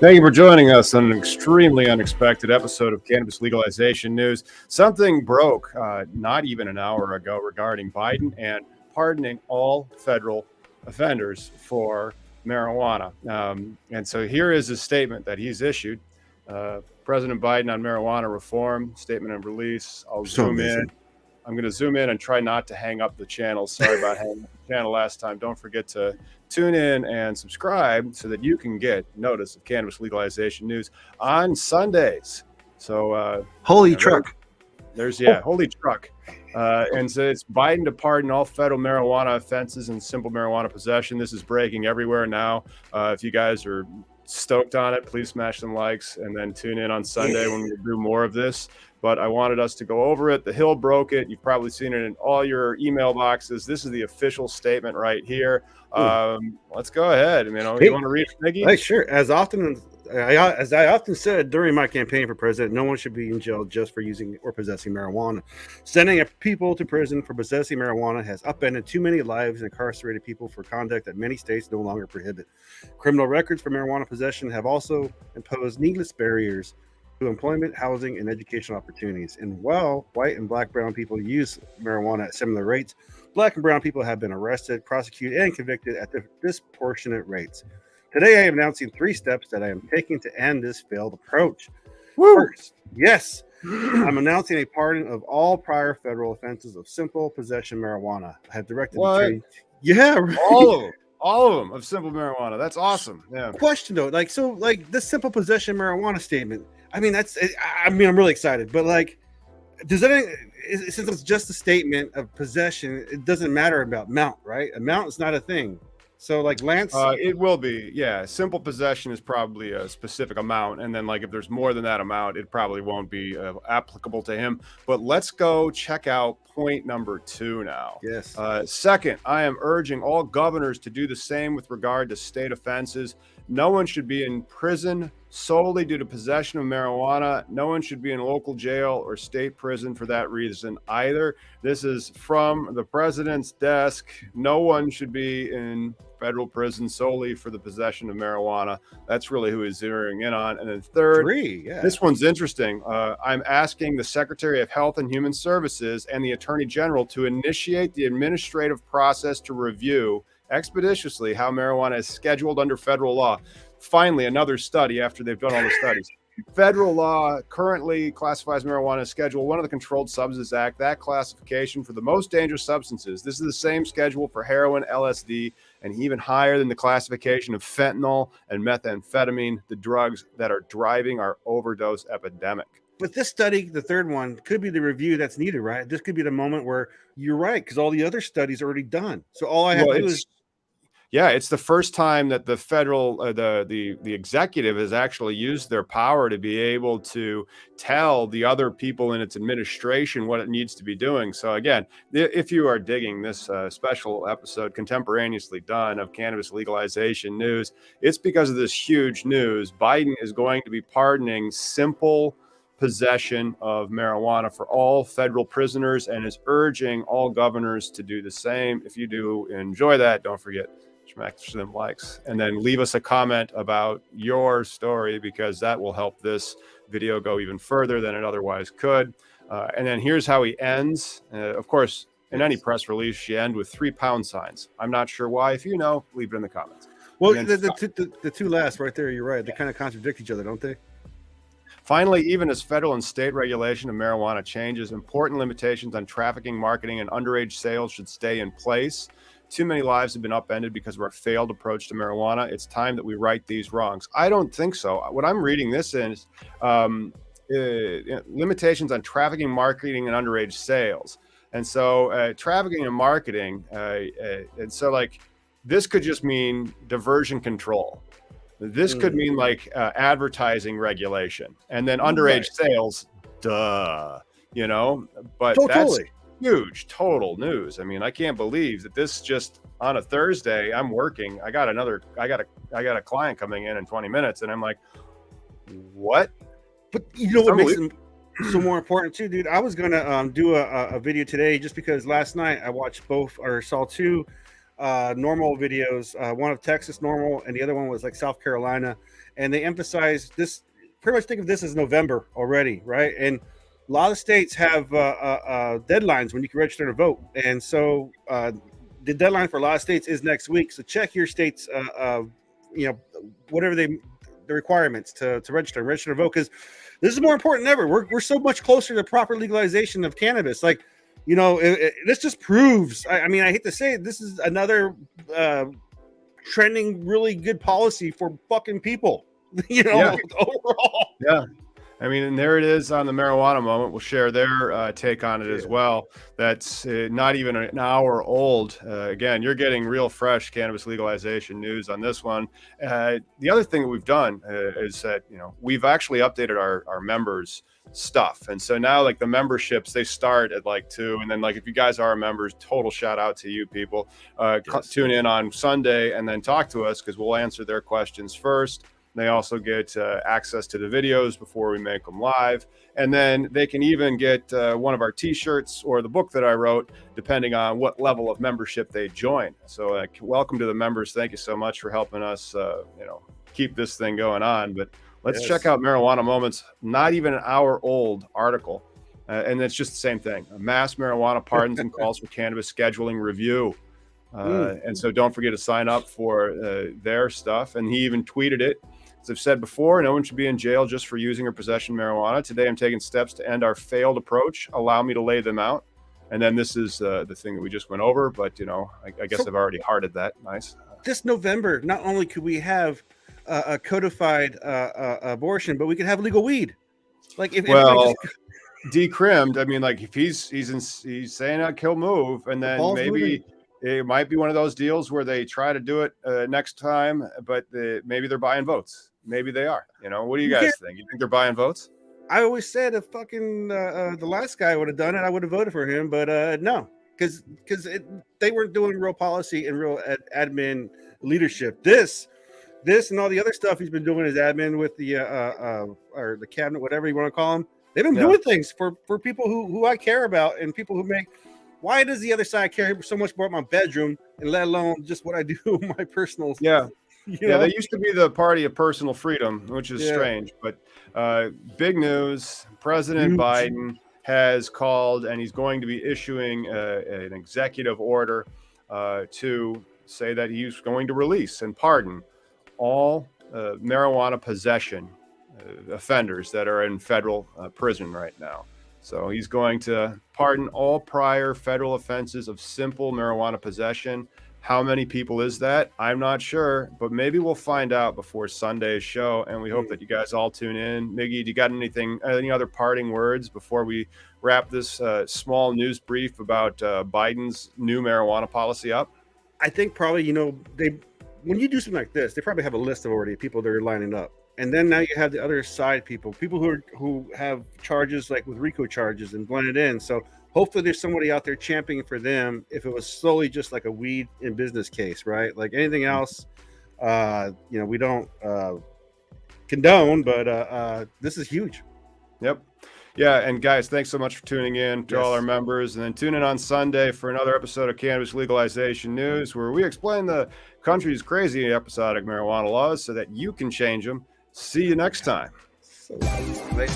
Thank you for joining us on an extremely unexpected episode of Cannabis Legalization News. Something broke not even an hour ago regarding Biden and pardoning all federal offenders for marijuana. And so here is a statement that he's issued. President Biden on marijuana reform, statement of release. I'll zoom in. I'm going to zoom in and try not to hang up the channel. Sorry about hanging up the channel last time. Don't forget to tune in and subscribe so that you can get notice of cannabis legalization news on Sundays. So holy truck. Holy truck. And so it's Biden to pardon all federal marijuana offenses and simple marijuana possession. This is breaking everywhere now. If you guys are stoked on it, please smash some likes and then tune in on Sunday when we do more of this. But I wanted us to go over it. The Hill broke it. You've probably seen it in all your email boxes. This is the official statement right here. Let's go ahead. You want to read it, Nikki? Hey, sure. As I often said during my campaign for president, no one should be in jail just for using or possessing marijuana. Sending people to prison for possessing marijuana has upended too many lives and incarcerated people for conduct that many states no longer prohibit. Criminal records for marijuana possession have also imposed needless barriers to employment, housing, and educational opportunities. And while white and brown people use marijuana at similar rates, black and brown people have been arrested, prosecuted, and convicted at disproportionate rates. Today, I am announcing 3 steps that I am taking to end this failed approach. First, yes, I'm announcing a pardon of all prior federal offenses of simple possession marijuana. I have directed what? All of them of simple marijuana. That's awesome. Yeah. Question though, this simple possession marijuana statement. I'm really excited, but does that, since it's just a statement of possession, it doesn't matter about amount, right? Amount is not a thing. So Lance, it will be. Yeah. Simple possession is probably a specific amount. And then if there's more than that amount, it probably won't be applicable to him. But let's go check out point number 2 now. Yes. Second, I am urging all governors to do the same with regard to state offenses. No one should be in prison solely due to possession of marijuana. No one should be in local jail or state prison for that reason either. This is from the president's desk. No one should be in federal prison solely for the possession of marijuana. That's really who he's zeroing in on. And then third, This one's interesting. I'm asking the Secretary of Health and Human Services and the Attorney General to initiate the administrative process to review expeditiously how marijuana is scheduled under federal law. Finally, another study after they've done all the studies. Federal law currently classifies marijuana as Schedule 1 of the Controlled Substances Act. That classification for the most dangerous substances. This is the same schedule for heroin, LSD, and even higher than the classification of fentanyl and methamphetamine, the drugs that are driving our overdose epidemic. But this study, the third one, could be the review that's needed, right? This could be the moment where you're right, because all the other studies are already done. So all I have to do is... Yeah, it's the first time that the federal, the executive has actually used their power to be able to tell the other people in its administration what it needs to be doing. So again, if you are digging this special episode contemporaneously done of Cannabis Legalization News, it's because of this huge news. Biden is going to be pardoning simple possession of marijuana for all federal prisoners and is urging all governors to do the same. If you do enjoy that, don't forget smash them likes and then leave us a comment about your story, because that will help this video go even further than it otherwise could. And then here's how he ends. Of course, in any press release, you end with 3 pound signs. I'm not sure why. If you know, leave it in the comments. Well, the 2 last right there, you're right. They kind of contradict each other, don't they? Finally, even as federal and state regulation of marijuana changes, important limitations on trafficking, marketing, and underage sales should stay in place. Too many lives have been upended because of our failed approach to marijuana. It's time that we right these wrongs. I don't think so. What I'm reading this in is limitations on trafficking, marketing, and underage sales. And so trafficking and marketing, and so this could just mean diversion control. This could mean advertising regulation, and then underage sales, but that's huge total news. I mean, I can't believe that this just on a Thursday, I'm working. I got a client coming in 20 minutes, and I'm like, what? But you know what makes them so more important too, dude? I was gonna do a video today just because last night I watched saw 2 normal videos, one of Texas normal and the other one was South Carolina, and they emphasize this. Pretty much think of this as November already, right? And a lot of states have deadlines when you can register to vote, and so the deadline for a lot of states is next week. So check your state's, whatever the requirements to register to vote, because this is more important than ever. We're so much closer to proper legalization of cannabis. Like, this just proves. I mean, I hate to say it, this is another trending really good policy for fucking people. Overall. Yeah. I mean, and there it is on the marijuana moment. We'll share their take on it as well. That's not even an hour old. Again, you're getting real fresh cannabis legalization news on this one. The other thing that we've done is that, we've actually updated our members' stuff. And so now, like, the memberships, they start at like 2. And then, like, if you guys are members, total shout out to you people. Yes. Tune in on Sunday and then talk to us, because we'll answer their questions first. They also get access to the videos before we make them live. And then they can even get one of our t-shirts or the book that I wrote, depending on what level of membership they join. So welcome to the members. Thank you so much for helping us, keep this thing going on. But let's check out Marijuana Moments, not even an hour old article. And it's just the same thing. Mass marijuana pardons and calls for cannabis scheduling review. And so don't forget to sign up for their stuff. And he even tweeted it. As I've said before, no one should be in jail just for using or possession of marijuana. Today, I'm taking steps to end our failed approach. Allow me to lay them out. And then this is the thing that we just went over. But, I guess I've already hearted that. Nice. This November, not only could we have a codified abortion, but we could have legal weed. Like, decrimmed. I mean, like, if he's saying a kill move, and then maybe it might be one of those deals where they try to do it next time, but maybe they're buying votes. Maybe they are. What do you guys think? You think they're buying votes? I always said if fucking the last guy would have done it, I would have voted for him. But no, because they weren't doing real policy and real admin leadership. This and all the other stuff he's been doing is admin with the or the cabinet, whatever you want to call them. They've been doing things for people who I care about and people who make. Why does the other side care so much more about my bedroom and let alone just what I do in my personal? Yeah. They used to be the party of personal freedom, which is strange. But big news, President Biden has called, and he's going to be issuing an executive order to say that he's going to release and pardon all marijuana possession offenders that are in federal prison right now. So he's going to pardon all prior federal offenses of simple marijuana possession. How many people is that? I'm not sure, but maybe we'll find out before Sunday's show. And we hope that you guys all tune in. Miggy, do you got any other parting words before we wrap this small news brief about Biden's new marijuana policy up? I think probably, when you do something like this, they probably have a list of already people that are lining up. And then now you have the other side people who have charges like with RICO charges and blended in. So hopefully there's somebody out there championing for them if it was solely just like a weed in business case, right? Like anything else, we don't condone, but this is huge. Yep. Yeah, and guys, thanks so much for tuning in to all our members. And then tune in on Sunday for another episode of Cannabis Legalization News, where we explain the country's crazy episodic marijuana laws so that you can change them. See you next time. All right.